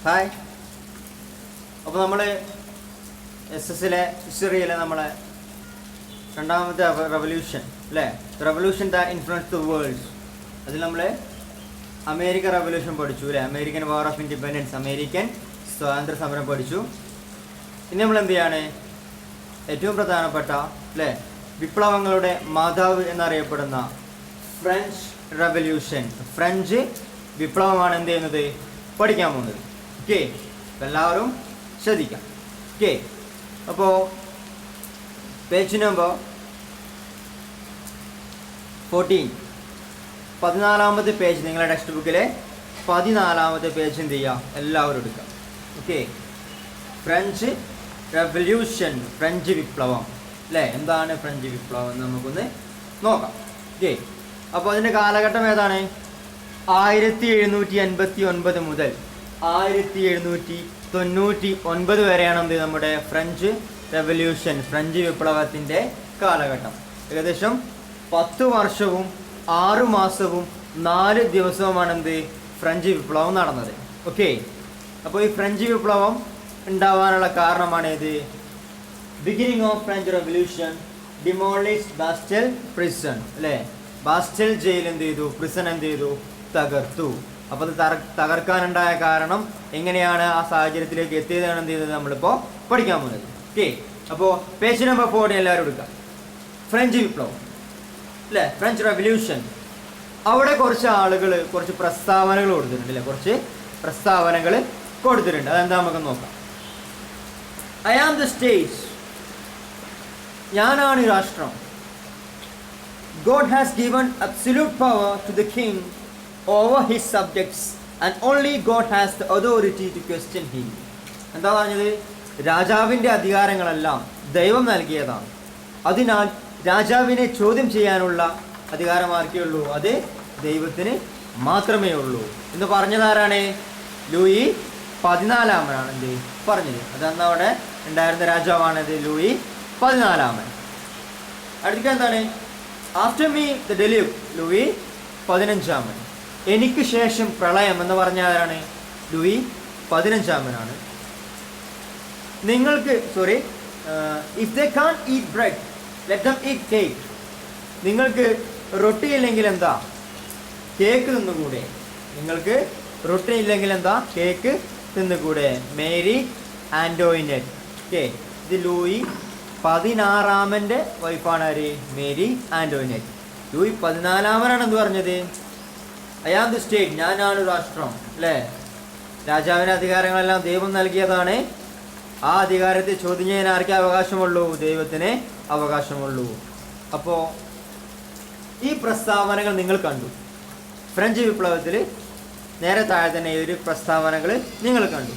Hi. അപ്പോൾ നമ്മൾ SS ഹിസ്റ്ററിയിലെ നമ്മളെ രണ്ടാമത്തെ റെവല്യൂഷൻ അല്ലേ, revolution that influence the world. അതിൽ നമ്മൾ അമേരിക്കൻ റെവല്യൂഷൻ പഠിച്ചു അല്ലേ, American war of independence, American സ്വാതന്ത്ര്യ സമരം പഠിച്ചു. ഇനി നമ്മൾ എന്ത് ചെയ്യാണ്, ഏറ്റവും പ്രധാനപ്പെട്ട അല്ലേ വിപ്ലവങ്ങളുടെ മാതാവ് എന്നറിയപ്പെടുന്ന ഫ്രഞ്ച് റെവല്യൂഷൻ, ഫ്രഞ്ച് വിപ്ലവമാണ് എന്ത് ചെയ്യുന്നത് പഠിക്കാൻ പോകുന്നത്. ഓക്കെ, എല്ലാവരും ശ്രദ്ധിക്കാം. ഓക്കെ, അപ്പോൾ പേജ് നമ്പർ 14, 14ാമത്തെ പേജ്, നിങ്ങളുടെ ടെക്സ്റ്റ് ബുക്കിലെ 14ാമത്തെ പേജ് എന്ത് ചെയ്യുക, എല്ലാവരും എടുക്കുക. ഓക്കെ, ഫ്രഞ്ച് റെവല്യൂഷൻ, ഫ്രഞ്ച് വിപ്ലവം അല്ലേ. എന്താണ് ഫ്രഞ്ച് വിപ്ലവം എന്ന് നമുക്കൊന്ന് നോക്കാം. ഓക്കെ, അപ്പോൾ അതിൻ്റെ കാലഘട്ടം ഏതാണ്? 1789 മുതൽ 1799 വരെയാണ് എന്ത് നമ്മുടെ ഫ്രഞ്ച് റെവല്യൂഷൻ, ഫ്രഞ്ച് വിപ്ലവത്തിൻ്റെ കാലഘട്ടം. ഏകദേശം 10 വർഷവും 6 മാസവും 4 ദിവസവുമാണ് എന്ത് ഫ്രഞ്ച് വിപ്ലവം നടന്നത്. ഓക്കെ, അപ്പോൾ ഈ ഫ്രഞ്ച് വിപ്ലവം ഉണ്ടാവാനുള്ള കാരണമാണ് ഇത്. Beginning of French revolution demolished Bastille prison അല്ലേ. ബാസ്റ്റൽ ജയിൽ എന്ത് ചെയ്തു, പ്രിസൺ എന്ത് ചെയ്തു, തകർത്തു. അപ്പോൾ അത് തകർക്കാനുണ്ടായ കാരണം എങ്ങനെയാണ് ആ സാഹചര്യത്തിലേക്ക് എത്തിയതാണ് എന്ത് ചെയ്തത് നമ്മളിപ്പോൾ പഠിക്കാൻ പോകുന്നത്. ഓക്കെ, അപ്പോൾ പേജ് നമ്പർ 14 എല്ലാവരും എടുക്കാം. ഫ്രഞ്ച് വിപ്ലവം അല്ലേ, ഫ്രഞ്ച് റെവല്യൂഷൻ. അവിടെ കുറച്ച് ആളുകൾ കുറച്ച് പ്രസ്താവനകൾ കൊടുത്തിട്ടുണ്ട് അല്ലേ, കുറച്ച് പ്രസ്താവനകൾ കൊടുത്തിട്ടുണ്ട്. അതെന്താ നമുക്ക് നോക്കാം. ഐ ആം ദ സ്റ്റേറ്റ്, ഞാനാണ് രാഷ്ട്രം. God has given absolute power to the king over his subjects and only God has the authority to question him. എന്താ പറഞ്ഞത്? രാജാവിൻ്റെ അധികാരങ്ങളെല്ലാം ദൈവം നൽകിയതാണ്. അതിനാൽ രാജാവിനെ ചോദ്യം ചെയ്യാനുള്ള അധികാരം ആർക്കേ ഉള്ളൂ? അത് ദൈവത്തിന് മാത്രമേ ഉള്ളൂ എന്ന് പറഞ്ഞതാരാണ്? ലൂയി 14 എന്ത് പറഞ്ഞത്. അതന്ന് അവിടെ ഉണ്ടായിരുന്ന രാജാവാണത് ലൂയി 14. അടുത്ത എന്താണ്? After me the deluge, Louis 15. എനിക്ക് ശേഷം പ്രളയം എന്ന് പറഞ്ഞ ആരാണ്? ലൂയി 15. നിങ്ങൾക്ക് if they can eat bread let them eat cake. നിങ്ങൾക്ക് റൊട്ടി ഇല്ലെങ്കിൽ എന്താ, കേക്ക് തിന്നുകൂടെ? നിങ്ങൾക്ക് റൊട്ടി ഇല്ലെങ്കിൽ എന്താ, കേക്ക് തിന്നുകൂടെ? മേരി ആൻറ്റോയിനെറ്റ്. ഓക്കെ, ഇത് ലൂയി 16 വൈഫാണ് ആര്? മേരി ആൻറ്റോയിനെറ്റ്. ലൂയി 14 എന്ത് പറഞ്ഞത്? ഐ ആം ദി സ്റ്റേറ്റ്, ഞാനാണ് രാഷ്ട്രം അല്ലേ. രാജാവിൻ്റെ അധികാരങ്ങളെല്ലാം ദൈവം നൽകിയതാണ്. ആ അധികാരത്തെ ചോദ്യം ചെയ്യാൻ ആർക്കേ അവകാശമുള്ളൂ? ദൈവത്തിന് അവകാശമുള്ളൂ. അപ്പോൾ ഈ പ്രസ്താവനകൾ നിങ്ങൾ കണ്ടു. ഫ്രഞ്ച് വിപ്ലവത്തിൽ നേരെ താഴെ തന്നെ ഈ ഒരു പ്രസ്താവനകൾ നിങ്ങൾ കണ്ടു.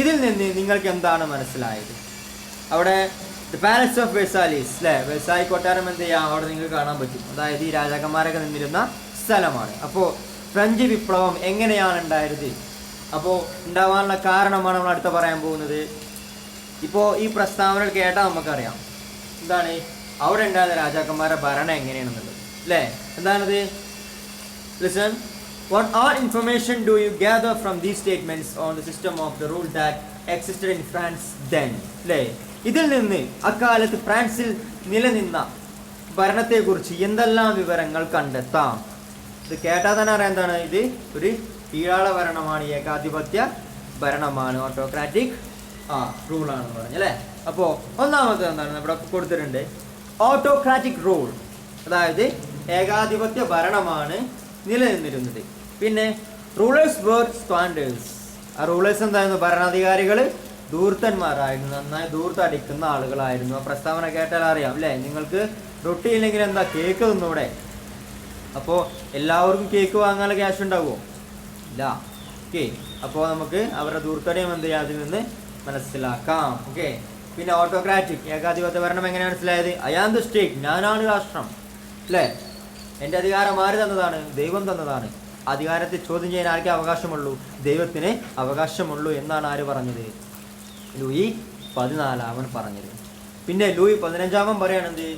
ഇതിൽ നിന്ന് നിങ്ങൾക്ക് എന്താണ് മനസ്സിലായത്? അവിടെ ദ പാലസ് ഓഫ് വെർസാലീസ് അല്ലേ, വെർസായി കൊട്ടാരം എന്ത് ചെയ്യാം അവിടെ നിങ്ങൾക്ക് കാണാൻ പറ്റും. അതായത് ഈ രാജാക്കന്മാരൊക്കെ നിന്നിരുന്ന സ്ഥലമാണ്. അപ്പോൾ ഫ്രഞ്ച് വിപ്ലവം എങ്ങനെയാണ് ഉണ്ടായത്, അപ്പോൾ ഉണ്ടാവാനുള്ള കാരണമാണ് നമ്മൾ അടുത്ത പറയാൻ പോകുന്നത്. ഇപ്പോൾ ഈ പ്രസ്താവനകൾ കേട്ടാൽ നമുക്കറിയാം എന്താണ് അവിടെ ഉണ്ടായിരുന്ന രാജാക്കന്മാരുടെ ഭരണം എങ്ങനെയാണെന്നുള്ളത് അല്ലേ. എന്താണത്? Listen, what all information do you gather from these statements on the system of the rule that existed in France then? അല്ലേ, ഇതിൽ നിന്ന് അക്കാലത്ത് ഫ്രാൻസിൽ നിലനിന്ന ഭരണത്തെക്കുറിച്ച് എന്തെല്ലാം വിവരങ്ങൾ കണ്ടെത്താം? ഇത് കേട്ടാൽ തന്നെ അറിയാം എന്താണ് ഇത്. ഒരു കീഴാള ഭരണമാണ്, ഏകാധിപത്യ ഭരണമാണ്, ഓട്ടോക്രാറ്റിക് റൂളാണെന്ന് പറഞ്ഞല്ലേ. അപ്പോൾ ഒന്നാമത്തെ എന്താണ് ഇവിടെ കൊടുത്തിട്ടുണ്ട്, ഓട്ടോക്രാറ്റിക് റൂൾ, അതായത് ഏകാധിപത്യ ഭരണമാണ് നിലനിന്നിരുന്നത്. പിന്നെ റൂളേഴ്സ് വേർ സ്ക്വാൻഡേഴ്സ്. ആ റൂളേഴ്സ് എന്തായിരുന്നു? ഭരണാധികാരികൾ ധൂർത്തന്മാരായിരുന്നു, നന്നായി ധൂർത്തടിക്കുന്ന ആളുകളായിരുന്നു. ആ പ്രസ്താവന കേട്ടാൽ അറിയാം അല്ലേ. നിങ്ങൾക്ക് റൊട്ടി ഇല്ലെങ്കിൽ എന്താ, കേക്ക് തിന്നൂടെ? അപ്പോൾ എല്ലാവർക്കും കേക്ക് വാങ്ങാനുള്ള ക്യാഷ് ഉണ്ടാവുമോ? ഇല്ല. ഓക്കെ, അപ്പോൾ നമുക്ക് അവരുടെ ധൂർത്തടിയും എന്ത് ചെയ്യാം അതിൽ നിന്ന് മനസ്സിലാക്കാം. ഓക്കെ, പിന്നെ ഓട്ടോക്രാറ്റിക്, ഏകാധിപത്യ ഭരണം എങ്ങനെ മനസ്സിലായത്? ഐ ആം ദ സ്റ്റേറ്റ്, ഞാനാണ് രാഷ്ട്രം അല്ലേ. എൻ്റെ അധികാരം ആര് തന്നതാണ്? ദൈവം തന്നതാണ്. അധികാരത്തെ ചോദ്യം ചെയ്യാൻ ആർക്കേ അവകാശമുള്ളൂ? ദൈവത്തിന് അവകാശമുള്ളൂ എന്നാണ് ആര് പറഞ്ഞത്? ലൂയി 14 പറഞ്ഞത്. പിന്നെ ലൂയി 15 പറയണത്,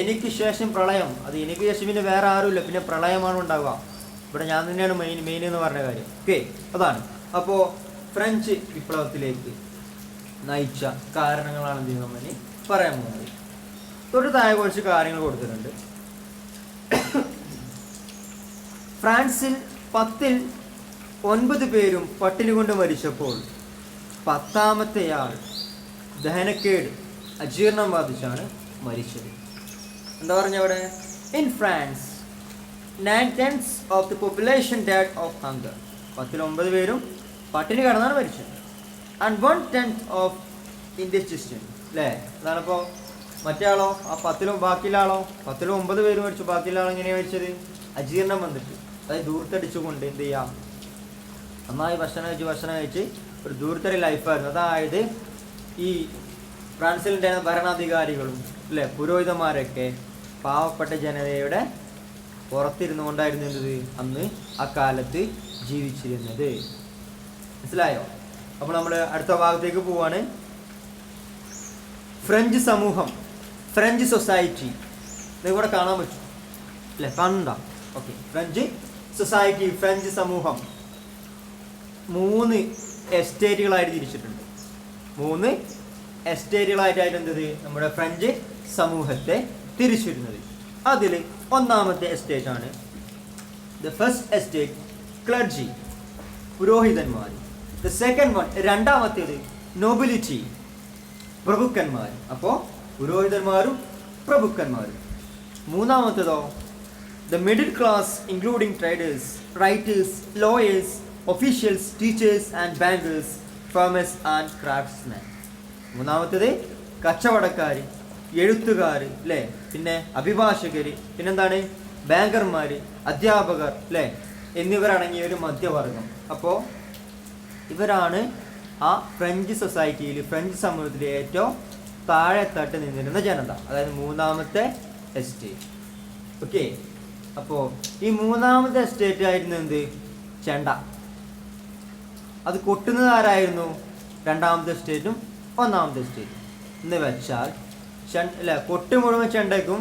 എനിക്ക് ശേഷം പ്രളയം. അത് എനിക്ക് ശേഷം പിന്നെ വേറെ ആരുമില്ല, പിന്നെ പ്രളയമാണ് ഉണ്ടാവുക. ഇവിടെ ഞാൻ തന്നെയാണ് മെയിൻ എന്ന് പറഞ്ഞ കാര്യം. ഓക്കെ, അതാണ്. അപ്പോൾ ഫ്രഞ്ച് വിപ്ലവത്തിലേക്ക് നയിച്ച കാരണങ്ങളാണ് എന്ത് നമ്മൾ പറയാൻ പോകുന്നത്. തൊട്ട് താഴെ കുറച്ച് കാര്യങ്ങൾ കൊടുത്തിട്ടുണ്ട്. ഫ്രാൻസിൽ 10ൽ 9 പേരും പട്ടിണി കൊണ്ട് മരിച്ചപ്പോൾ 10ാമത്തെയാൾ ദഹനക്കേട് അജീർണം ബാധിച്ചാണ് മരിച്ചത്. എന്താ പറഞ്ഞ അവിടെ? In France 9/10 of the population dead of hunger. 10ൽ 9 പേരും പട്ടിണി കിടന്നാണ് മരിച്ചത്. And 1/10 of indigestion. അല്ലേ? അതാണിപ്പോൾ മറ്റേ ആളോ, ആ 10ലും ബാക്കിയുള്ള ആളോ? 10ൽ 9 പേര് മരിച്ചു, ബാക്കിയുള്ള ആൾ എങ്ങനെയാണ് മരിച്ചത്? അജീർണം വന്നിട്ട്, അതായത് ദൂർത്തടിച്ചുകൊണ്ട് എന്ത് ചെയ്യാം, നന്നായി ഭക്ഷണം കഴിച്ച് ഒരു ദൂർത്തടി ലൈഫായിരുന്നു. അതായത് ഈ ഫ്രാൻസിലെ ഭരണാധികാരികളും അല്ലേ പുരോഹിതന്മാരൊക്കെ പാവപ്പെട്ട ജനതയുടെ പുറത്തിരുന്നു കൊണ്ടായിരുന്നു എന്തത് അന്ന് ആ കാലത്ത് ജീവിച്ചിരുന്നത്. മനസ്സിലായോ? അപ്പോൾ നമ്മൾ അടുത്ത ഭാഗത്തേക്ക് പോവാണ്. ഫ്രഞ്ച് സമൂഹം, ഫ്രഞ്ച് സൊസൈറ്റി ഇവിടെ കാണാൻ പറ്റും അല്ലേ? കണ്ട ഓക്കെ. ഫ്രഞ്ച് സൊസൈറ്റി, ഫ്രഞ്ച് സമൂഹം 3 എസ്റ്റേറ്റുകളായിട്ട് തിരിച്ചിട്ടുണ്ട്. 3 എസ്റ്റേറ്റുകളായിട്ടായിട്ട് എന്തത് നമ്മുടെ ഫ്രഞ്ച് സമൂഹത്തെ തിരിച്ചിരുന്നത്. അതിൽ ഒന്നാമത്തെ എസ്റ്റേറ്റ് ആണ് ദ ഫസ്റ്റ് എസ്റ്റേറ്റ് ക്ലർജി, പുരോഹിതന്മാർ. ദ സെക്കൻഡ് വൺ, രണ്ടാമത്തേത് നോബിലിറ്റി, പ്രഭുക്കന്മാർ. അപ്പോൾ പുരോഹിതന്മാരും പ്രഭുക്കന്മാരും. മൂന്നാമത്തേതോ the middle class including traders, writers, lawyers, officials, teachers and bankers, farmers and craftsmen. മൂന്നാമത്തേത് കച്ചവടക്കാർ, എഴുത്തുകാർ അല്ലേ, പിന്നെ അഭിഭാഷകർ, പിന്നെന്താണ് ബാങ്കർമാർ, അധ്യാപകർ അല്ലേ, എന്നിവരടങ്ങിയ ഒരു മധ്യവർഗം. അപ്പോൾ ഇവരാണ് ആ ഫ്രഞ്ച് സൊസൈറ്റിയിൽ, ഫ്രഞ്ച് സമൂഹത്തിലെ ഏറ്റവും താഴെത്തട്ട് നിന്നിരുന്ന ജനത, അതായത് മൂന്നാമത്തെ എസ്റ്റേറ്റ്. ഓക്കെ. അപ്പോൾ ഈ മൂന്നാമത്തെ എസ്റ്റേറ്റ് ആയിരുന്നു എന്ത്? ചെണ്ട. അത് കൊട്ടുന്നത് ആരായിരുന്നു? രണ്ടാമത്തെ എസ്റ്റേറ്റും ഒന്നാമത്തെ എസ്റ്റേറ്റും. എന്ന് വെച്ചാൽ അല്ലേ, കൊട്ട് മുഴുവൻ ചെണ്ടയ്ക്കും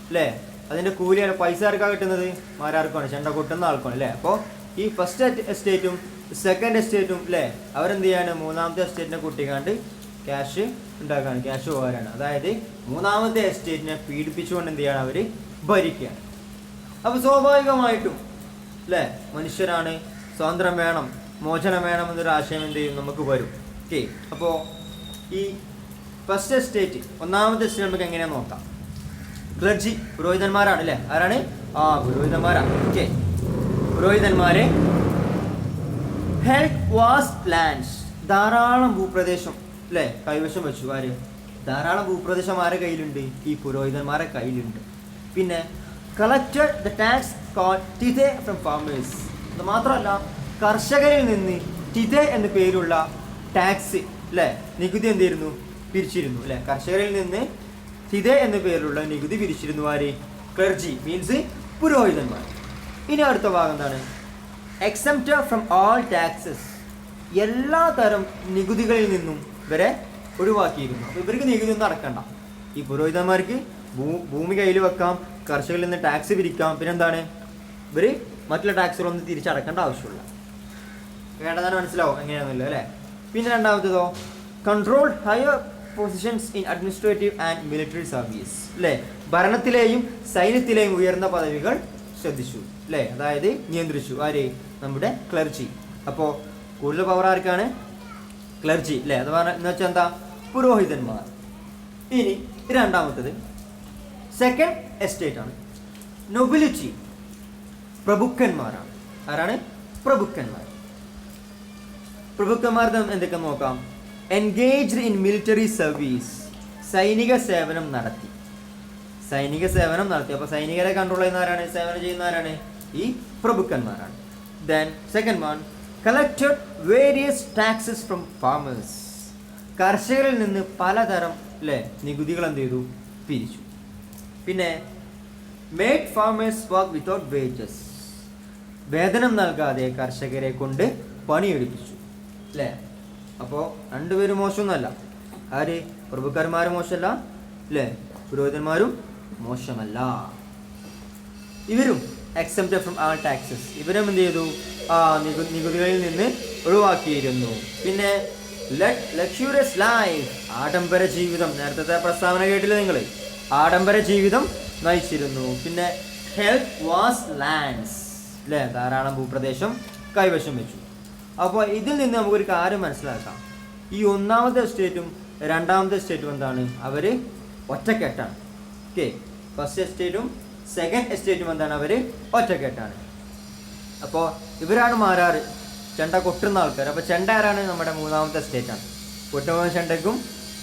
അല്ലേ, അതിൻ്റെ കൂലി പൈസ ആർക്കാണ് കിട്ടുന്നത്? ആർക്കാണ്? ചെണ്ട കൊട്ടുന്ന ആൾക്കാണ് അല്ലേ. അപ്പോൾ ഈ ഫസ്റ്റ് എസ്റ്റേറ്റും സെക്കൻഡ് എസ്റ്റേറ്റും അല്ലേ, അവരെന്ത് ചെയ്യാണ്? മൂന്നാമത്തെ എസ്റ്റേറ്റിനെ കൂട്ടിക്കാണ്ട് ക്യാഷ് ഉണ്ടാക്കുകയാണ്, ക്യാഷ് പോകാനാണ്. അതായത് മൂന്നാമത്തെ എസ്റ്റേറ്റിനെ പീഡിപ്പിച്ചുകൊണ്ട് എന്ത് ചെയ്യാണ്? അവർ ഭരിക്കുകയാണ്. അപ്പോൾ സ്വാഭാവികമായിട്ടും അല്ലേ, മനുഷ്യരാണ്, സ്വാതന്ത്ര്യം വേണം, മോചനം വേണം എന്നൊരു ആശയം എന്ത് ചെയ്യും? നമുക്ക് വരും. ഓക്കെ. അപ്പോൾ ഈ ഫസ്റ്റ് എസ്റ്റേറ്റ്, ഒന്നാമത്തെ എസ്റ്റേറ്റ് നമുക്ക് എങ്ങനെയാണെന്ന് നോക്കാം. ക്ലർജി, പുരോഹിതന്മാരാണ് അല്ലേ. ആരാണ്? പുരോഹിതന്മാരാണ്. ഓക്കെ. പുരോഹിതന്മാരെ ഹെൽഡ് വാസ്റ്റ് ലാൻഡ്സ്, ധാരാളം ഭൂപ്രദേശം അല്ലേ കൈവശം വെച്ചു. ആര്? ധാരാളം ഭൂപ്രദേശം ആരെ കയ്യിലുണ്ട്? ഈ പുരോഹിതന്മാരെ കയ്യിലുണ്ട്. പിന്നെ collected the tax called tithe from farmers. അത് മാത്രമല്ല, കർഷകരിൽ നിന്ന് ടിതെ എന്ന പേരുള്ള ടാക്സ് അല്ലേ, നികുതി എന്ത് ചെയ്യുന്നു? പിരിച്ചിരുന്നു അല്ലേ. കർഷകരിൽ നിന്ന് ടിതെ എന്ന പേരിലുള്ള നികുതി പിരിച്ചിരുന്നു. ആര്? ക്ലർജി, മീൻസ് പുരോഹിതന്മാർ. ഇനി അടുത്ത ഭാഗം എന്താണ്? എക്സംപ്റ്റഡ് ഫ്രം ഓൾ ടാക്സസ്, എല്ലാ തരം നികുതികളിൽ നിന്നും ഇവരെ ഒഴിവാക്കിയിരുന്നു. അപ്പോൾ ഇവർക്ക് നികുതി ഒന്നും അടക്കണ്ട. ഈ പുരോഹിതന്മാർക്ക് ഭൂമി കയ്യിൽ വെക്കാം, കർഷകരിൽ നിന്ന് ടാക്സ് പിരിക്കാം, പിന്നെന്താണ് ഇവർ മറ്റുള്ള ടാക്സുകളൊന്നും തിരിച്ചടക്കേണ്ട ആവശ്യമില്ല. വേണ്ടതാണ്, മനസ്സിലാവും എങ്ങനെയാണെന്നല്ലോ അല്ലേ. പിന്നെ രണ്ടാമത്തേതോ controlled higher positions in administrative and military service അല്ലേ. ഭരണത്തിലെയും സൈന്യത്തിലെയും ഉയർന്ന പദവികൾ ശ്രദ്ധിച്ചു അല്ലേ, അതായത് നിയന്ത്രിച്ചു. ആര്? നമ്മുടെ ക്ലർജി. അപ്പോൾ കൂടുതൽ പവർ ആർക്കാണ്? ക്ലർജി അല്ലേ. അഥവാ എന്ന് വെച്ചാൽ എന്താ? പുരോഹിതന്മാർ. ഇനി രണ്ടാമത്തത് സെക്കൻഡ് എസ്റ്റേറ്റ് ആണ് നൊബിലിറ്റി, പ്രഭുക്കന്മാരാണ്. ആരാണ്? പ്രഭുക്കന്മാർ. പ്രഭുക്കന്മാർ എന്തൊക്കെ നോക്കാം. എൻഗേജ്ഡ് ഇൻ മിലിറ്ററി സർവീസ്, സൈനിക സേവനം നടത്തി. സൈനിക സേവനം നടത്തി. അപ്പോൾ സൈനികരെ കൺട്രോൾ ചെയ്യുന്ന ആരാണ്? സേവനം ചെയ്യുന്ന ആരാണ്? ഈ പ്രഭുക്കന്മാരാണ്. Then second one collected various taxes from farmers, കർഷകരിൽ നിന്ന് പലതരം അല്ലേ നികുതികൾ എന്ത് ചെയ്തു? പിരിച്ചു. പിന്നെ made farmers work without wages, വേതനം നൽകാതെ കർഷകരെ കൊണ്ട് പണിയെടുപ്പിച്ചു അല്ലേ. അപ്പോൾ രണ്ടുപേരും മോശമൊന്നുമല്ല. ആര്? പ്രഭുക്കന്മാർ മോശമല്ല അല്ലേ, പുരോഹിതന്മാരും മോശമല്ല. ഇവരും എക്സംപ്റ്റഡ് ഫ്രം ആൾ ടാക്സസ്, ഇവരും എന്ത് ചെയ്തു? നികുതികളിൽ നിന്ന് ഒഴിവാക്കിയിരുന്നു. പിന്നെ ലക്ഷൂറിയസ് ലൈഫ്, ആഡംബര ജീവിതം, നേരത്തെ പ്രസ്താവന കേട്ടില്ല നിങ്ങൾ, ആഡംബര ജീവിതം നയിച്ചിരുന്നു. പിന്നെ ഹെൽത്ത് വാസ് ലാൻഡ്സ്, അല്ലേ, ധാരാളം ഭൂപ്രദേശം കൈവശം വെച്ചു. അപ്പോൾ ഇതിൽ നിന്ന് നമുക്കൊരു കാര്യം മനസ്സിലാക്കാം, ഈ ഒന്നാമത്തെ എസ്റ്റേറ്റും രണ്ടാമത്തെ എസ്റ്റേറ്റും എന്താണ്, അവർ ഒറ്റക്കെട്ടാണ്. ഓക്കെ, ഫസ്റ്റ് എസ്റ്റേറ്റും സെക്കൻഡ് എസ്റ്റേറ്റും എന്താണ്, അവർ ഒറ്റക്കെട്ടാണ്. അപ്പോൾ ഇവരാണ് മാരാറ്, ചെണ്ട കൊട്ടുന്ന ആൾക്കാർ. അപ്പോൾ ചെണ്ട ആരാണ്, നമ്മുടെ മൂന്നാമത്തെ എസ്റ്റേറ്റാണ്. കൊട്ടുമുഴുവൻ ചെണ്ടയ്ക്കും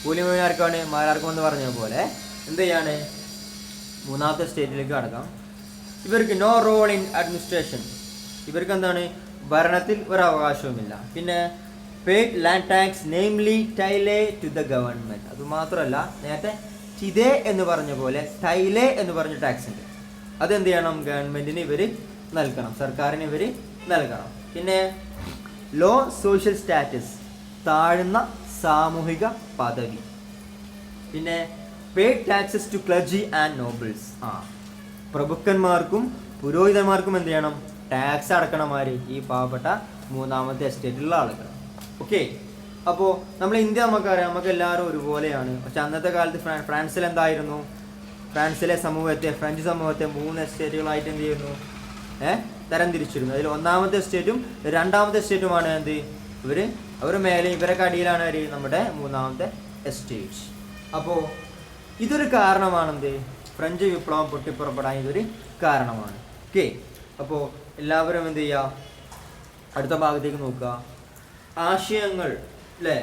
കൂലിമുഴുവനാർക്കാണ്, മാരാർക്കും എന്ന് പറഞ്ഞ പോലെ എന്ത് ചെയ്യാണ്, മൂന്നാമത്തെ സ്റ്റേറ്റിലേക്ക് കടക്കാം. ഇവർക്ക് നോ റോൾ ഇൻ അഡ്മിനിസ്ട്രേഷൻ, ഇവർക്ക് എന്താണ്, ഭരണത്തിൽ ഒരവകാശവുമില്ല. പിന്നെ paid land tax namely taille to the government, അതുമാത്രമല്ല നേരത്തെ ചിതേ എന്ന് പറഞ്ഞ പോലെ ടൈലേ എന്ന് പറഞ്ഞ ടാക്സ് ഉണ്ട്, അതെന്ത് ചെയ്യണം, ഗവൺമെൻറ്റിന് ഇവർ നൽകണം, സർക്കാരിന് ഇവർ നൽകണം. പിന്നെ ലോ സോഷ്യൽ സ്റ്റാറ്റസ്, താഴ്ന്ന സാമൂഹിക പദവി. പിന്നെ paid taxes to clergy and nobles, പ്രഭുക്കന്മാർക്കും പുരോഹിതന്മാർക്കും എന്ത് ചെയ്യണം, ടാക്സ് അടക്കണമാര്, ഈ പാവപ്പെട്ട മൂന്നാമത്തെ എസ്റ്റേറ്റിലുള്ള ആളുകൾ. ഓക്കെ, അപ്പോൾ നമ്മൾ ഇന്ത്യ നമുക്കറിയാം, നമുക്ക് എല്ലാവരും ഒരുപോലെയാണ്. പക്ഷെ അന്നത്തെ കാലത്ത് ഫ്രാൻസിൽ എന്തായിരുന്നു, ഫ്രാൻസിലെ സമൂഹത്തെ, ഫ്രഞ്ച് സമൂഹത്തെ 3 എസ്റ്റേറ്റുകളായിട്ട് എന്ത് ചെയ്യുന്നു, തരംതിരിച്ചിരുന്നു. അതിൽ ഒന്നാമത്തെ എസ്റ്റേറ്റും രണ്ടാമത്തെ എസ്റ്റേറ്റുമാണ് എന്ത്, അവർ മേലെ, ഇവരൊക്കെ അടിയിലാണ് നമ്മുടെ മൂന്നാമത്തെ എസ്റ്റേറ്റ്. അപ്പോൾ ഇതൊരു കാരണമാണെന്ത്, ഫ്രഞ്ച് വിപ്ലവം പൊട്ടിപ്പുറപ്പെടാൻ ഇതൊരു കാരണമാണ്. ഓക്കെ, അപ്പോൾ എല്ലാവരും എന്ത് ചെയ്യുക, അടുത്ത ഭാഗത്തേക്ക് നോക്കുക. ആശയങ്ങൾ, അല്ലേ,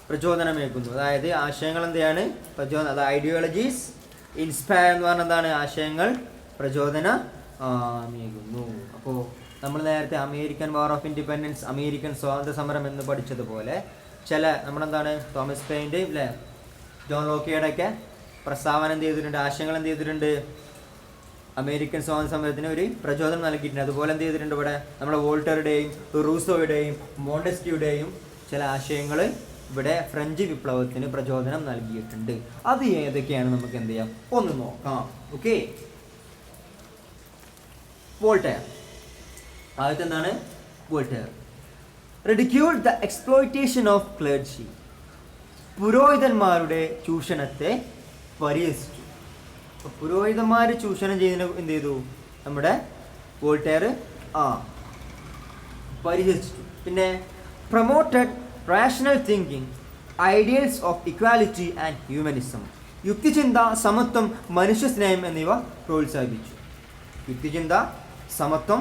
പ്രചോദനമേക്കുന്നു. അതായത് ആശയങ്ങൾ എന്തെയാണ്, പ്രചോദനം, അതായത് ഐഡിയോളജീസ് ഇൻസ്പയർ എന്ന് പറഞ്ഞാൽ എന്താണ്, ആശയങ്ങൾ പ്രചോദനമേകുന്നു. അപ്പോൾ നമ്മൾ നേരത്തെ American war of independence, American സ്വാതന്ത്ര്യ സമരം എന്ന് പഠിച്ചതുപോലെ ചില നമ്മളെന്താണ് തോമസ് പെയിൻ്റെയും, അല്ലേ, ജോൺ ലോക്കിയുടെ ഒക്കെ പ്രസ്താവന എന്ത് ചെയ്തിട്ടുണ്ട്, ആശയങ്ങൾ എന്ത് ചെയ്തിട്ടുണ്ട്, അമേരിക്കൻ സ്വാതന്ത്ര്യ സമരത്തിന് ഒരു പ്രചോദനം നൽകിയിട്ടുണ്ട്. അതുപോലെ എന്ത് ചെയ്തിട്ടുണ്ട്, ഇവിടെ നമ്മുടെ വോൾട്ടറുടെയും റൂസോയുടെയും മോണ്ടസ്ക്യൂയുടെയും ചില ആശയങ്ങൾ ഇവിടെ ഫ്രഞ്ച് വിപ്ലവത്തിന് പ്രചോദനം നൽകിയിട്ടുണ്ട്. അത് ഏതൊക്കെയാണ് നമുക്ക് എന്ത് ചെയ്യാം, ഒന്ന് നോക്കാം. ഓക്കെ, വോൾട്ടയർ, ആദ്യത്തെ എന്താണ്, Voltaire ridicule the exploitation of clergy, പുരോഹിതന്മാരുടെ ചൂഷണത്തെ പരിഹസിച്ചു. അപ്പോൾ പുരോഹിതന്മാർ ചൂഷണം ചെയ്യുന്നതിന് എന്ത് ചെയ്തു, നമ്മുടെ വോൾട്ടയർ പരിഹസിച്ചു. പിന്നെ promoted rational thinking, ideals of equality and humanism, യുക്തിചിന്ത, സമത്വം, മനുഷ്യസ്നേഹം എന്നിവ പ്രോത്സാഹിപ്പിച്ചു. യുക്തിചിന്ത, സമത്വം,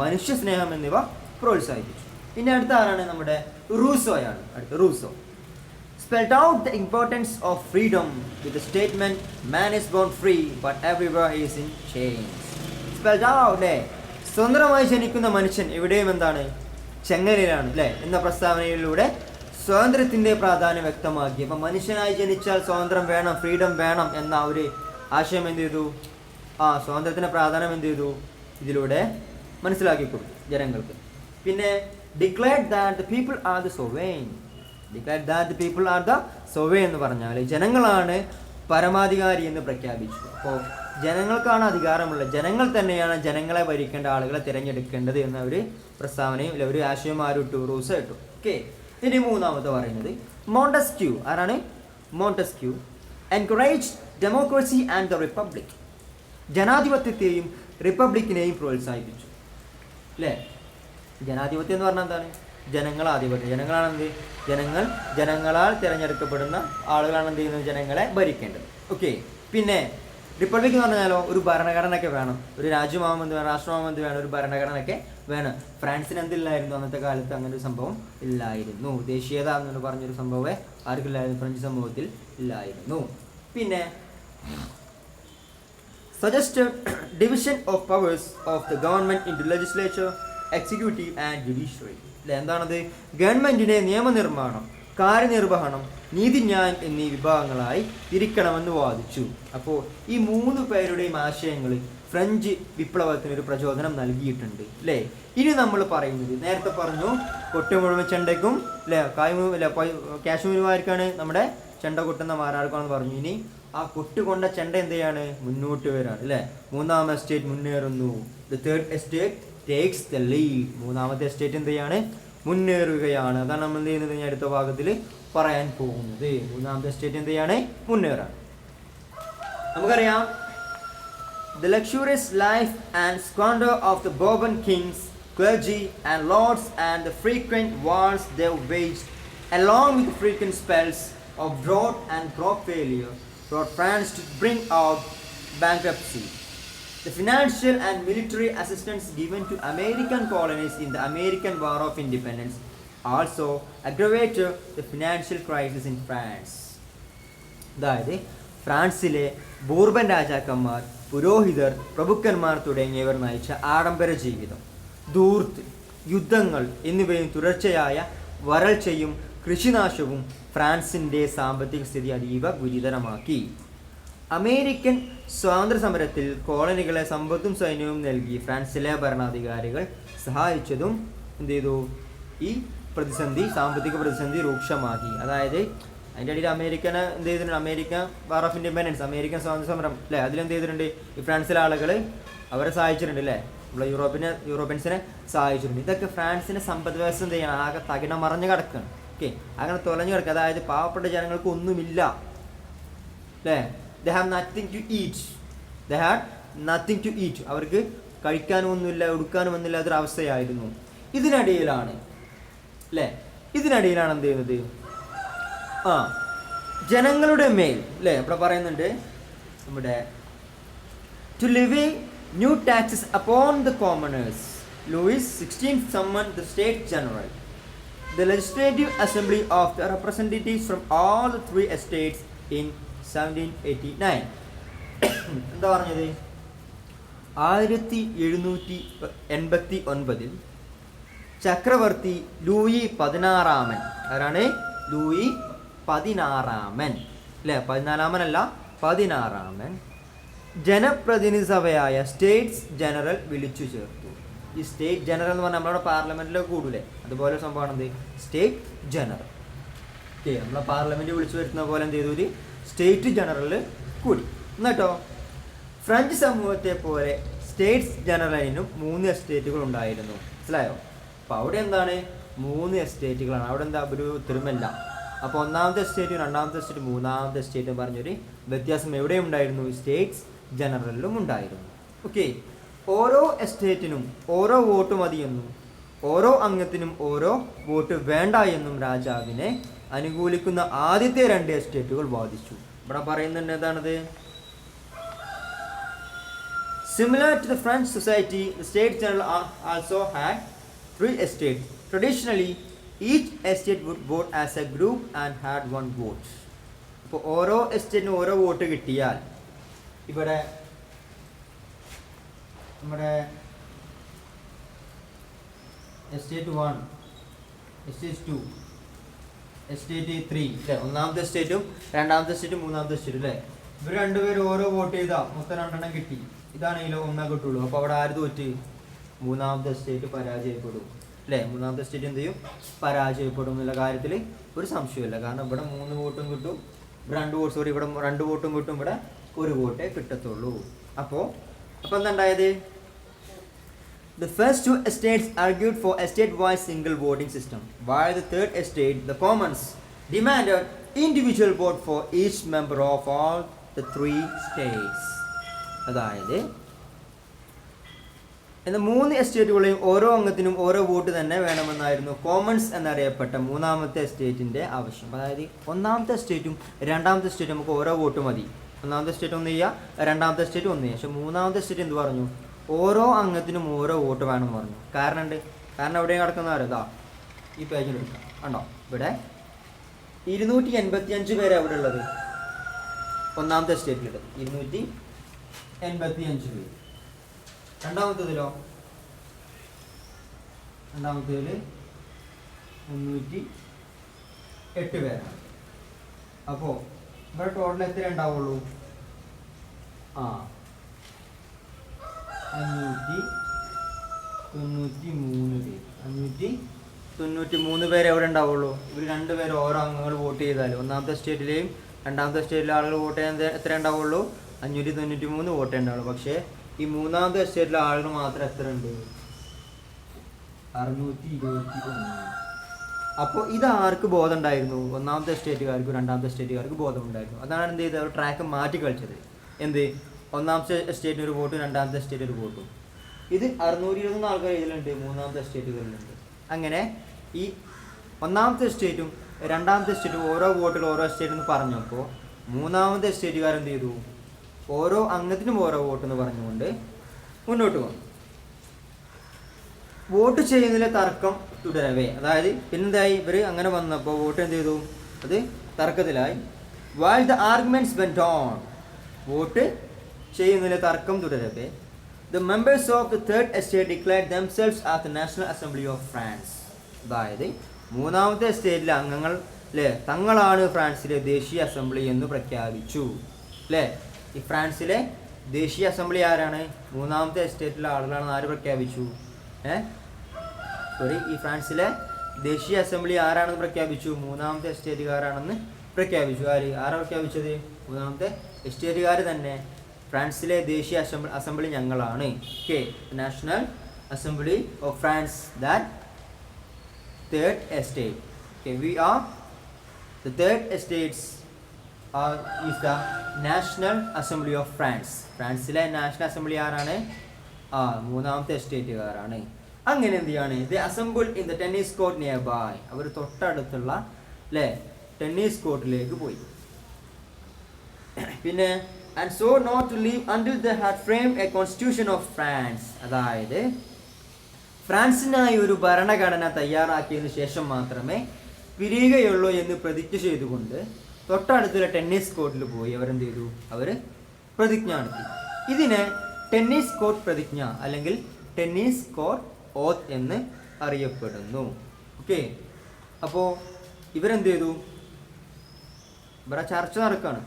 മനുഷ്യസ്നേഹം എന്നിവ പ്രോത്സാഹിപ്പിച്ചു. പിന്നെ അടുത്ത ആരാണ്, നമ്മുടെ റൂസോയാണ്. അടുത്ത Rousseau spelled out the importance of freedom with the statement, man is born free but everywhere he is in chains. Spelled out, സ്വതന്ത്രമായി ജനിക്കുന്ന മനുഷ്യൻ എവിടെയും എന്താണ്, ചെങ്ങലയിലാണ്, അല്ലേ, എന്ന പ്രസ്താവനയിലൂടെ സ്വാതന്ത്ര്യത്തിൻ്റെ പ്രാധാന്യം വ്യക്തമാക്കി. അപ്പം മനുഷ്യനായി ജനിച്ചാൽ സ്വാതന്ത്ര്യം വേണം, ഫ്രീഡം വേണം എന്ന ഒരു ആശയം എന്ത് ചെയ്തു, സ്വാതന്ത്ര്യത്തിൻ്റെ പ്രാധാന്യം എന്ത് ചെയ്തു, ഇതിലൂടെ മനസ്സിലാക്കി കൊടുത്തു ജനങ്ങൾക്ക്. പിന്നെ declared that the people are the sovereign, declared that the people are the sovereign എന്ന് പറഞ്ഞാൽ ജനങ്ങളാണ് പരമാധികാരി എന്ന് പ്രഖ്യാപിച്ചു. അപ്പോൾ ജനങ്ങൾക്കാണ് അധികാരമുള്ളത്, ജനങ്ങൾ തന്നെയാണ് ജനങ്ങളെ ഭരിക്കേണ്ട ആളുകളെ തിരഞ്ഞെടുക്കേണ്ടത് എന്ന ഒരു പ്രസ്താവനയും ഇല്ല, ഒരു ആശയം ആരുട്ടു, റൂസോ ഇട്ടു. ഓക്കെ, ഇനി മൂന്നാമത്തെ പറയുന്നത് മോണ്ടസ്ക്യൂ. ആരാണ്, Montesquieu encourage democracy and the republic, ജനാധിപത്യത്തെയും റിപ്പബ്ലിക്കിനെയും പ്രോത്സാഹിപ്പിച്ചു. അല്ലേ, ജനാധിപത്യം എന്ന് പറഞ്ഞാൽ എന്താണ്, ജനങ്ങളാധിപത്യം, ജനങ്ങളാണെന്ത്, ജനങ്ങളാൽ തിരഞ്ഞെടുക്കപ്പെടുന്ന ആളുകളാണ് എന്ത് ചെയ്യുന്നത്, ജനങ്ങളെ ഭരിക്കേണ്ടത്. ഓക്കെ, പിന്നെ റിപ്പബ്ലിക് എന്ന് പറഞ്ഞാലോ ഒരു ഭരണഘടനയൊക്കെ വേണം, ഒരു രാജ്യമാകുമ്പോൾ രാഷ്ട്രമാകുമ്പോൾ വേണം, ഒരു ഭരണഘടനയൊക്കെ വേണം. ഫ്രാൻസിന് എന്തില്ലായിരുന്നു അന്നത്തെ കാലത്ത്, അങ്ങനെ ഒരു സംഭവം ഇല്ലായിരുന്നു. ദേശീയത എന്ന് പറഞ്ഞൊരു സംഭവമേ ആർക്കില്ലായിരുന്നു, ഫ്രഞ്ച് സമൂഹത്തിൽ ഇല്ലായിരുന്നു. പിന്നെ suggested division of powers of the government into legislature, executive and judiciary. എന്താണത്, ഗവൺമെന്റിനെ നിയമനിർമ്മാണം, കാര്യനിർവഹണം, നീതിന്യായം എന്നീ വിഭാഗങ്ങളായി തിരിക്കണമെന്ന് വാദിച്ചു. അപ്പോൾ ഈ 3 പേരുടെയും ആശയങ്ങൾ ഫ്രഞ്ച് വിപ്ലവത്തിനൊരു പ്രചോദനം നൽകിയിട്ടുണ്ട്. അല്ലേ, ഇനി നമ്മൾ പറയുന്നത് നേരത്തെ പറഞ്ഞു കൊട്ടുമുഴുവൻ ചെണ്ടയ്ക്കും, അല്ലേ, കാശ്മീരുമാർക്കാണ് നമ്മുടെ ചെണ്ട കൊട്ടുന്ന മാരാർക്കാണെന്ന് പറഞ്ഞു. ഇനി ആ കൊട്ടുകൊണ്ട ചെണ്ട എന്ത് ചെയ്യാണ്, മുന്നോട്ട് വരാണ്. അല്ലേ, മൂന്നാമത്തെ എസ്റ്റേറ്റ് മുന്നേറുന്നു. The third estate takes the lead, മൂന്നാമത്തെ എസ്റ്റേറ്റ് എന്ത് ചെയ്യാണ്, മുന്നേറുകയാണ്. അതാണ് നമ്മൾ എന്ത് ചെയ്യുന്നത് ഞാൻ അടുത്ത ഭാഗത്തിൽ പറയാൻ പോകുന്നത്. മൂന്നാമത്തെ സ്റ്റേറ്റ് എന്ത് ചെയ്യാണ്? മുന്നേറാൻ. നമുക്കറിയാം, the luxurious life and squalor of the Bourbon kings, clergy and lords, and the frequent wars they waged, along with the frequent spells of drought and crop failure, brought France to bring out bankruptcy. The financial and military assistance given to American colonies in the American War of Independence also aggravated the financial crisis in France. അതായത് ഫ്രാൻസിലെ Bourbon രാജാക്കന്മാർ, പുരോഹിതർ, പ്രഭുക്കന്മാർ തുടങ്ങിയവർ നയിച്ച ആഡംബര ജീവിതം, ധൂർത്ത്, യുദ്ധങ്ങൾ എന്നിവയും തുടർച്ചയായ വരൾച്ചയും കൃഷിനാശവും ഫ്രാൻസിൻ്റെ സാമ്പത്തിക സ്ഥിതി അതീവ ഗുരുതരമാക്കി. അമേരിക്കൻ സ്വാതന്ത്ര്യ സമരത്തിൽ കോളനികളെ സമ്പത്തും സൈന്യവും നൽകി ഫ്രാൻസിലെ ഭരണാധികാരികൾ സഹായിച്ചതും എന്ത് ചെയ്തു? ഈ സാമ്പത്തിക പ്രതിസന്ധി രൂക്ഷമാക്കി. അതായത് അതിൻ്റെ ഇടയിൽ അമേരിക്കനെ എന്ത് ചെയ്തിട്ടുണ്ട്? American war of independence, American സ്വാതന്ത്ര്യ സമരം അല്ലേ, അതിലെന്ത് ചെയ്തിട്ടുണ്ട്? ഈ ഫ്രാൻസിലെ ആളുകൾ അവരെ സഹായിച്ചിട്ടുണ്ട് അല്ലേ, നമ്മളെ യൂറോപ്യൻസിനെ സഹായിച്ചിട്ടുണ്ട്. ഇതൊക്കെ ഫ്രാൻസിൻ്റെ സമ്പദ് വ്യവസ്ഥ എന്ത് ചെയ്യണം? ആകെ തകിടം മറിഞ്ഞ് കിടക്കുകയാണ്. ഓക്കെ, അങ്ങനെ തുലഞ്ഞു കിടക്കുക. അതായത് പാവപ്പെട്ട ജനങ്ങൾക്ക് ഒന്നുമില്ല അല്ലേ. they have nothing to eat. അവർക്ക് കഴിക്കാനും ഒന്നുമില്ല, ഉടുക്കാനും ഒന്നുമില്ല, അതൊരവസ്ഥയായിരുന്നു. ഇതിനിടയിലാണ് എന്ത് ചെയ്യുന്നത്? ജനങ്ങളുടെ മേൽ അല്ലേ ഇവിടെ പറയുന്നുണ്ട്, നമ്മുടെ to levy new taxes upon the commoners. Louis XVI summoned the States General, the legislative assembly of the representatives from all the three estates in 1789. എന്താ പറഞ്ഞത്? 1789 ചക്രവർത്തി ലൂയി 16 ആരാണ്? ലൂയി 16 അല്ലേ, 14 16 ജനപ്രതിനിധി സഭയായ സ്റ്റേറ്റ്സ് ജനറൽ വിളിച്ചു ചേർത്തു. ഈ സ്റ്റേറ്റ് ജനറൽ എന്ന് പറഞ്ഞാൽ നമ്മുടെ പാർലമെന്റിലൊക്കെ കൂടൂലേ, അതുപോലെ സംഭവമാണ് എന്ത്? State general. ഓക്കെ, നമ്മളെ പാർലമെന്റ് വിളിച്ചു വരുത്തുന്ന പോലെ എന്ത് ചെയ്തു? ഒരു സ്റ്റേറ്റ് ജനറൽ കൂടി. എന്നിട്ടോ ഫ്രഞ്ച് സമൂഹത്തെ പോലെ സ്റ്റേറ്റ്സ് ജനറലിനും 3 എസ്റ്റേറ്റുകൾ ഉണ്ടായിരുന്നു. മനസ്സിലായോ? അപ്പോൾ അവിടെ എന്താണ്? 3 എസ്റ്റേറ്റുകളാണ്. അവിടെ എന്താ ഒരു തിരുമല്ല. അപ്പോൾ ഒന്നാമത്തെ എസ്റ്റേറ്റും രണ്ടാമത്തെ എസ്റ്റേറ്റും മൂന്നാമത്തെ എസ്റ്റേറ്റും പറഞ്ഞൊരു വ്യത്യാസം എവിടെയും ഉണ്ടായിരുന്നു? സ്റ്റേറ്റ്സ് ജനറലിലും ഉണ്ടായിരുന്നു. ഓക്കെ, ഓരോ എസ്റ്റേറ്റിനും ഓരോ വോട്ട് മതിയെന്നും ഓരോ അംഗത്തിനും ഓരോ വോട്ട് വേണ്ട എന്നും രാജാവിനെ അനുകൂലിക്കുന്ന ആദ്യത്തെ 2 എസ്റ്റേറ്റുകൾ വാദിച്ചു. ഇവിടെ പറയുന്നുണ്ട് എന്താണത്? Similar to the French society, the States General also had 3 estates. Traditionally, each estate would vote as a group and had 1 vote. അപ്പോൾ ഓരോ എസ്റ്റേറ്റിനും ഓരോ വോട്ട് കിട്ടിയാൽ ഇവിടെ നമ്മുടെ എസ്റ്റേറ്റ് 1, എസ്റ്റേറ്റ് 2, എസ്റ്റേറ്റ് 3 അല്ലേ, ഒന്നാമത്തെ എസ്റ്റേറ്റും രണ്ടാമത്തെ എസ്റ്റേറ്റും മൂന്നാമത്തെ എസ്റ്റേറ്റും അല്ലേ, ഇവർ രണ്ടുപേരും ഓരോ വോട്ട് ചെയ്താൽ മൊത്തം 2 കിട്ടി. ഇതാണെങ്കിലോ 1 കിട്ടുള്ളൂ. അപ്പോൾ അവിടെ ആര് തോറ്റ്? മൂന്നാമത്തെ എസ്റ്റേറ്റ് പരാജയപ്പെടും അല്ലേ. മൂന്നാമത്തെ എസ്റ്റേറ്റ് എന്ത് ചെയ്യും? പരാജയപ്പെടും എന്നുള്ള കാര്യത്തിൽ ഒരു സംശയമില്ല. കാരണം ഇവിടെ 3 വോട്ടും കിട്ടും, ഇവിടെ 2 വോട്ട്, സോറി ഇവിടെ 2 വോട്ടും കിട്ടും, ഇവിടെ 1 വോട്ടേ കിട്ടത്തുള്ളൂ. അപ്പോൾ എന്താണ്ടായത്? The first 2 estates argued for a state-wise single voting system, while the third estate, the Commons, demanded individual vote for each member of all the 3 states. അതായത് എന്നാൽ 3 എസ്റ്റേറ്റുകളെയും ഓരോ അംഗത്തിനും ഓരോ വോട്ട് തന്നെ വേണമെന്നായിരുന്നു കോമൺസ് എന്നറിയപ്പെട്ട മൂന്നാമത്തെ എസ്റ്റേറ്റിൻ്റെ ആവശ്യം. അതായത് ഒന്നാമത്തെ എസ്റ്റേറ്റും രണ്ടാമത്തെ എസ്റ്റേറ്റും നമുക്ക് ഓരോ വോട്ട് മതി. ഒന്നാമത്തെ എസ്റ്റേറ്റ് 1 ചെയ്യുക, രണ്ടാമത്തെ എസ്റ്റേറ്റ് 1 ചെയ്യുക. പക്ഷേ മൂന്നാമത്തെ എസ്റ്റേറ്റ് എന്ത് പറഞ്ഞു? ഓരോ അംഗത്തിനും ഓരോ വോട്ട് വേണം പറഞ്ഞു. കാരണം എവിടെയും കിടക്കുന്നവരോ ഇതാ ഈ പേജിൽ എടുക്കാം. കണ്ടോ, ഇവിടെ 285 പേര് എവിടെ ഉള്ളത്? ഒന്നാമത്തെ എസ്റ്റേറ്റിലുള്ളത് 285 പേര്. രണ്ടാമത്തേതിലോ? രണ്ടാമത്തേതിൽ 308 പേരാണ്. അപ്പോൾ ഇവിടെ ടോട്ടൽ എത്ര ഉണ്ടാവുള്ളൂ? 593 പേര് എവിടെ ഉണ്ടാവുള്ളൂ? ഇവർ 2 പേര് ഓരോ അംഗങ്ങൾ വോട്ട് ചെയ്താലും ഒന്നാമത്തെ സ്റ്റേറ്റിലെയും രണ്ടാമത്തെ സ്റ്റേറ്റിലെ ആളുകൾ വോട്ട് ചെയ്യാൻ എത്ര ഉണ്ടാവുള്ളൂ? 593 വോട്ടേ ഉണ്ടാവുള്ളൂ. പക്ഷേ ഈ മൂന്നാമത്തെ സ്റ്റേറ്റിലെ ആളുകൾ മാത്രം എത്ര ഉണ്ട്? 621. അപ്പോൾ ഇത് ആർക്ക് ബോധം ഉണ്ടായിരുന്നു? ഒന്നാമത്തെ സ്റ്റേറ്റുകാർക്കും രണ്ടാമത്തെ സ്റ്റേറ്റുകാർക്ക് ബോധം ഉണ്ടായിരുന്നു. അതാണ് എന്ത് ചെയ്തത്, അവർ ട്രാക്ക് മാറ്റി കളിച്ചത്. എന്ത്, ഒന്നാമത്തെ സ്റ്റേറ്റിന് ഒരു വോട്ടും രണ്ടാമത്തെ സ്റ്റേറ്റ് ഒരു വോട്ടും. ഇത് 621 ആൾക്കാർ ഇതിലുണ്ട്, മൂന്നാമത്തെ സ്റ്റേറ്റുകളിലുണ്ട്. അങ്ങനെ ഈ ഒന്നാമത്തെ സ്റ്റേറ്റും രണ്ടാമത്തെ സ്റ്റേറ്റും ഓരോ വോട്ടിൽ ഓരോ സ്റ്റേറ്റ് എന്ന് പറഞ്ഞപ്പോൾ മൂന്നാമത്തെ സ്റ്റേറ്റുകാരെന്ത് ചെയ്തു, ഓരോ അംഗത്തിനും ഓരോ വോട്ടെന്ന് പറഞ്ഞുകൊണ്ട് മുന്നോട്ട് പോകും. വോട്ട് ചെയ്യുന്നതിലെ തർക്കം തുടരവേ, അതായത് പിന്നെന്തായി, ഇവർ അങ്ങനെ വന്നപ്പോൾ വോട്ട് എന്ത് ചെയ്തു, അത് തർക്കത്തിലായി. while the arguments went on, vote ചെയ്യുന്നതിലെ തർക്കം തുടരവേ, the members of the third estate declared themselves as the National Assembly of France. അതായത് മൂന്നാമത്തെ എസ്റ്റേറ്റിലെ അംഗങ്ങൾ അല്ലേ തങ്ങളാണ് ഫ്രാൻസിലെ ദേശീയ അസംബ്ലി എന്ന് പ്രഖ്യാപിച്ചു. അല്ലേ, ഈ ഫ്രാൻസിലെ ദേശീയ അസംബ്ലി ആരാണ്? മൂന്നാമത്തെ എസ്റ്റേറ്റിലെ ആളുകളാണെന്ന് ആര് പ്രഖ്യാപിച്ചു? ഈ ഫ്രാൻസിലെ ദേശീയ അസംബ്ലി ആരാണെന്ന് പ്രഖ്യാപിച്ചു? മൂന്നാമത്തെ എസ്റ്റേറ്റുകാരാണെന്ന് പ്രഖ്യാപിച്ചു. ആരാ പ്രഖ്യാപിച്ചത്? മൂന്നാമത്തെ എസ്റ്റേറ്റുകാർ തന്നെ. ഫ്രാൻസിലെ ദേശീയ അസംബ്ലി ഞങ്ങളാണ്. Okay, national assembly of France, that third estate. Okay, we are the third estates is the National Assembly of France. ഫ്രാൻസിലെ നാഷണൽ അസംബ്ലി ആരാണ്? മൂന്നാമത്തെ എസ്റ്റേറ്റുകാരാണ്. അങ്ങനെ എന്ത് ചെയ്യാണ്, they assembled in the tennis court nearby. അവർ തൊട്ടടുത്തുള്ള അല്ലേ ടെന്നീസ് കോർട്ടിലേക്ക് പോയി. പിന്നെ and so not to leave until they had framed a constitution of France. അതായത് ഫ്രാൻസിനായി ഒരു ഭരണഘടന തയ്യാറാക്കിയതിനു ശേഷം മാത്രമേ പിരിയുകയുള്ളൂ എന്ന് പ്രതിജ്ഞ ചെയ്തുകൊണ്ട് തൊട്ടടുത്തുള്ള ടെന്നീസ് കോർട്ടിൽ പോയി അവരെന്ത് ചെയ്തു, അവർ പ്രതിജ്ഞ നടത്തി. ഇതിനെ ടെന്നീസ് കോർട്ട് പ്രതിജ്ഞ അല്ലെങ്കിൽ ടെന്നീസ് കോർട്ട് ഓത്ത് എന്ന് അറിയപ്പെടുന്നു. ഓക്കെ, അപ്പോൾ ഇവരെന്ത് ചെയ്തു, ഇവിടെ ചർച്ച നടക്കുകയാണ്.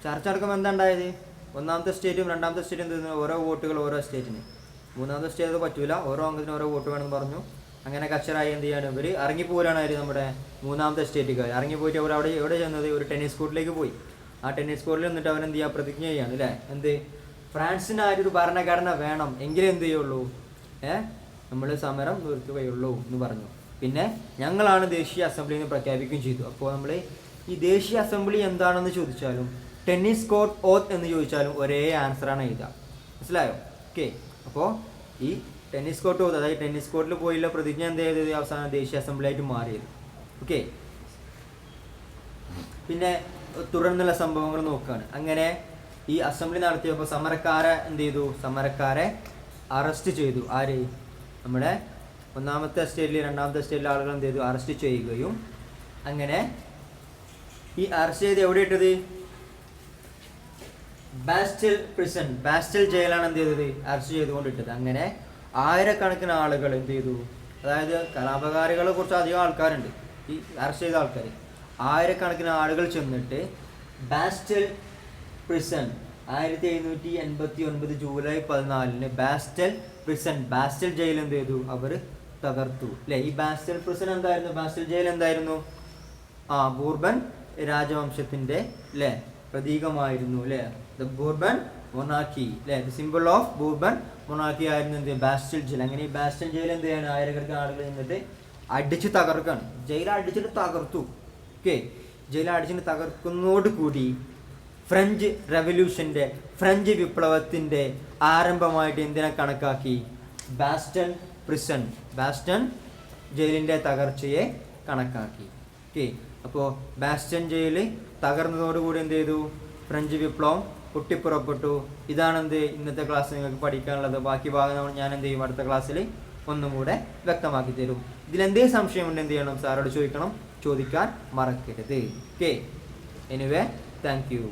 ചർച്ച നടക്കുമ്പോൾ എന്താ ഉണ്ടായത്, ഒന്നാമത്തെ സ്റ്റേറ്റും രണ്ടാമത്തെ സ്റ്റേറ്റും എന്ത് ചെയ്യുന്നു, ഓരോ വോട്ടുകൾ ഓരോ സ്റ്റേറ്റിന്. മൂന്നാമത്തെ സ്റ്റേറ്റ് പറ്റൂല, ഓരോ അംഗത്തിനും ഓരോ വോട്ട് വേണമെന്ന് പറഞ്ഞു. അങ്ങനെ കച്ചറായി എന്ത് ചെയ്യാണ്, ഇവർ ഇറങ്ങിപ്പോരാണ് നമ്മുടെ മൂന്നാമത്തെ സ്റ്റേറ്റുകാർ. ഇറങ്ങിപ്പോയിട്ട് അവർ അവിടെ എവിടെ ചെന്നത്, ഒരു ടെന്നീസ് കോർട്ടിലേക്ക് പോയി. ആ ടെന്നീസ് കോർട്ടിൽ നിന്നിട്ട് അവരെന്ത് ചെയ്യുക, പ്രതിജ്ഞ ചെയ്യാണ് അല്ലേ, എന്ത്, ഫ്രാൻസിനായൊരു ഭരണഘടന വേണം എങ്കിലേ എന്ത് ചെയ്യുള്ളൂ, നമ്മൾ സമരം നിർത്തുകയുള്ളൂ എന്ന് പറഞ്ഞു. പിന്നെ ഞങ്ങളാണ് ദേശീയ അസംബ്ലി എന്ന് പ്രഖ്യാപിക്കുകയും ചെയ്തു. അപ്പോൾ നമ്മൾ ഈ ദേശീയ അസംബ്ലി എന്താണെന്ന് ചോദിച്ചാലും ടെന്നീസ് കോർട്ട് ഓത്ത് എന്ന് ചോദിച്ചാലും ഒരേ ആൻസറാണ് എഴുതുക. മനസ്സിലായോ? ഓക്കെ, അപ്പോൾ ഈ ടെന്നീസ് കോർട്ട് ഓത്ത്, അതായത് ടെന്നീസ് കോർട്ടിൽ പോയില്ല പ്രതിജ്ഞ എന്ത് ചെയ്തത്, അവസാനം ദേശീയ അസംബ്ലി ആയിട്ട് മാറിയത്. ഓക്കെ, പിന്നെ തുടർന്നുള്ള സംഭവങ്ങൾ നോക്കുകയാണ്. അങ്ങനെ ഈ അസംബ്ലി നടത്തിയപ്പോൾ സമരക്കാരെ എന്ത് ചെയ്തു, സമരക്കാരെ അറസ്റ്റ് ചെയ്തു. ആര്, നമ്മുടെ ഒന്നാമത്തെ സ്റ്റേറ്റിൽ രണ്ടാമത്തെ സ്റ്റേറ്റിലെ ആളുകൾ എന്ത് ചെയ്തു, അറസ്റ്റ് ചെയ്യുകയും അങ്ങനെ ഈ അറസ്റ്റ് ചെയ്ത് എവിടെ ഇട്ടത്, ബാസ്റ്റൽ പ്രിസൺ, ബാസ്റ്റൽ ജയിലാണ് എന്ത് ചെയ്തത്, അറസ്റ്റ് ചെയ്തുകൊണ്ടിട്ടത്. അങ്ങനെ ആയിരക്കണക്കിന് ആളുകൾ എന്ത് ചെയ്തു, അതായത് കലാപകാരികളെ കുറിച്ച് അധികം ആൾക്കാരുണ്ട് ഈ അറസ്റ്റ് ചെയ്ത ആൾക്കാർ. ആയിരക്കണക്കിന് ആളുകൾ ചെന്നിട്ട് ബാസ്റ്റൽ പ്രിസൺ 1789 ജൂലൈ 14 ബാസ്റ്റൽ പ്രിസൺ, ബാസ്റ്റൽ ജയിൽ എന്ത് ചെയ്തു, അവർ തകർത്തു. അല്ലേ, ഈ ബാസ്റ്റൽ പ്രിസൺ എന്തായിരുന്നു, ബാസ്റ്റൽ ജയിൽ എന്തായിരുന്നു, ബൂർബൻ രാജവംശത്തിന്റെ അല്ലേ പ്രതീകമായിരുന്നു. അല്ലേ, ദ ബൂർബൻ മൊണാർക്കി, അല്ലേ, the simple of Bourbon monarchy ആയിരുന്നു എന്ത്, ബാസ്റ്റൽ ജയിൽ. അങ്ങനെ ഈ ബാസ്റ്റൽ ജയിൽ എന്ത് ചെയ്യാണ്, ആയിരക്കണക്കിന് ആളുകൾ നിന്നിട്ട് അടിച്ച് തകർക്കാണ്. ജയിൽ അടിച്ചിട്ട് തകർത്തു. ഓക്കെ, ജയിൽ അടിച്ചിട്ട് തകർക്കുന്നതോടുകൂടി ഫ്രഞ്ച് റെവല്യൂഷൻ്റെ, ഫ്രഞ്ച് വിപ്ലവത്തിൻ്റെ ആരംഭമായിട്ട് എന്തിനെ കണക്കാക്കി, ബാസ്റ്റൺ പ്രിസൺ, ബാസ്റ്റൺ ജയിലിൻ്റെ തകർച്ചയെ കണക്കാക്കി. ഓക്കെ, അപ്പോൾ ബാസ്റ്റൺ ജയിൽ തകർന്നതോടുകൂടി എന്ത് ചെയ്തു, ഫ്രഞ്ച് വിപ്ലവം പൊട്ടിപ്പുറപ്പെട്ടു. ഇതാണെന്ത് ഇന്നത്തെ ക്ലാസ് നിങ്ങൾക്ക് പഠിക്കാനുള്ളത്. ബാക്കി ഭാഗം ഞാൻ എന്ത് ചെയ്യും, അടുത്ത ക്ലാസ്സിൽ ഒന്നും കൂടെ വ്യക്തമാക്കി തരും. ഇതിലെന്തേലും സംശയമുണ്ട് എന്ത് ചെയ്യണം, സാറോട് ചോദിക്കണം, ചോദിക്കാൻ മറക്കരുത്. Okay, anyway thank you.